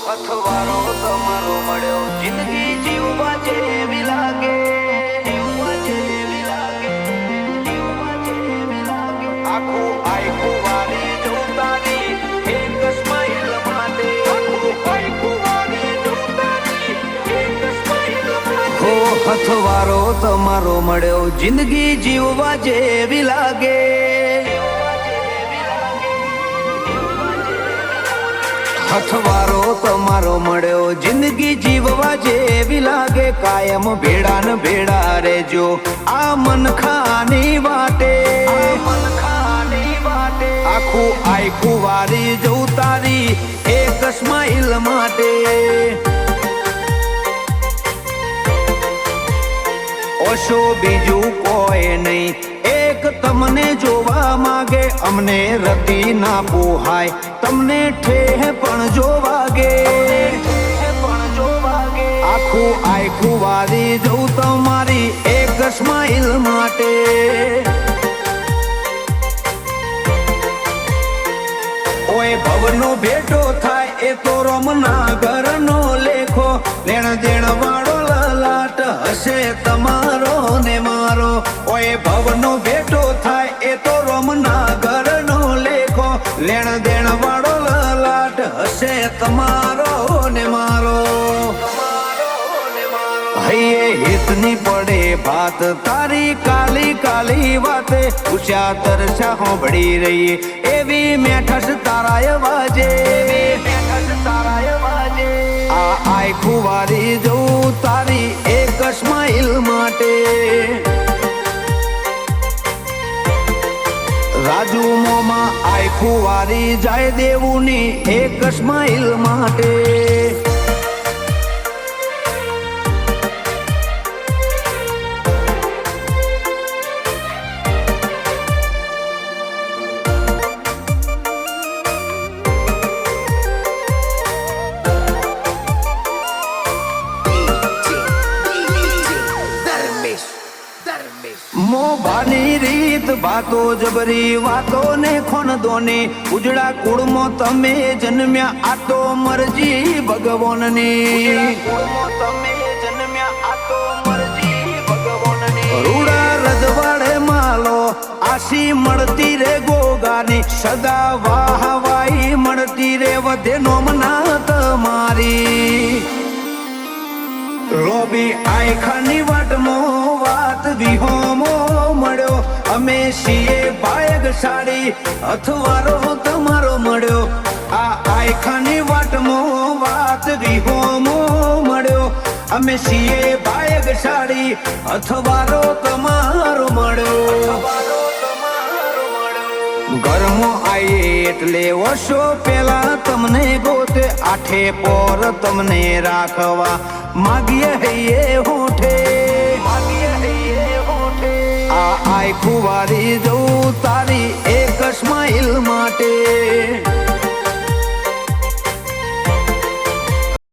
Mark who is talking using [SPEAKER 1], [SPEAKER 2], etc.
[SPEAKER 1] અથવારો તમારો મળ્યો જિંદગી જીવવા જેવી લાગે આખું આખું વારી જોતાની એક સ્માઈલ માટે આખું વારી જોતાની એક સ્માઈલ માટે હો અથવારો તમારો મળ્યો જિંદગી જીવવા જેવી લાગે અથવારો તમારો મળ્યો જિંદગી જીવવા જેવી લાગે કાયમ ભેડા ને ભેડા રેજો આ મનખાની વાટે આખું આખું વારી જવું તારી એક સ્માઈલ માટે ઓશો બીજું કોઈ નહીં એક તમને જોવા માંગે અમને રતી ના પોહાય તમને ઠેહ પણ જોવાગે આખું આખું વારી જવું તમારી એક સ્માઈલ માટે ઓય ભવનો ભેટો થાય એ તો રમના ઘરનો લેખો લેણ દેણ વાળો લલાટ હશે તમારો ને મારો ઓય ભવનો ભેટો થાય એ તો રમના ઘરનો લેખો લેણ દેણ વાળો લલાટ હશે તમારો ને મારો હૈયે હિતની પડે ભાત તારી કાલી કાલી વાતે ઉષા તરસા હોંભળી રહીએ એવી મેઠસ તારાય વાજે આ આખું વારી જવું તારી એક સ્માઈલ માટે રાજુ મોમાં આખું વારી જાય દેવું ની એક સ્માઈલ માટે મોભાની રીત વાતો જબરી વાતો ને ખોન દોની ઉજળા કુળમાં તમે જન્મ્યા આ તો મરજી ભગવાનની રૂડા રજવાડે માલો આશી મળતી રે ગોગાની સદા વાહવાઈ મળતી રે વધે નોમના તમારી લોબી આયખાની વાટમો વાત વિહોમો મળ્યો અમે છીએ બાયગ સાડી અથવારો તમારો મળ્યો આ આયખાની વાટમો વાત વિહોમો મળ્યો અમે છીએ બાયગ સાડી અથવારો તમારો મળ્યો ઘરમાં આવીએ એટલે વર્ષો પેલા તમને ગોતે આઠે પોર તમને રાખવા માગીએ હૈયે હોઠે આ આખું વારી જવું તારી એક સ્માઈલ માટે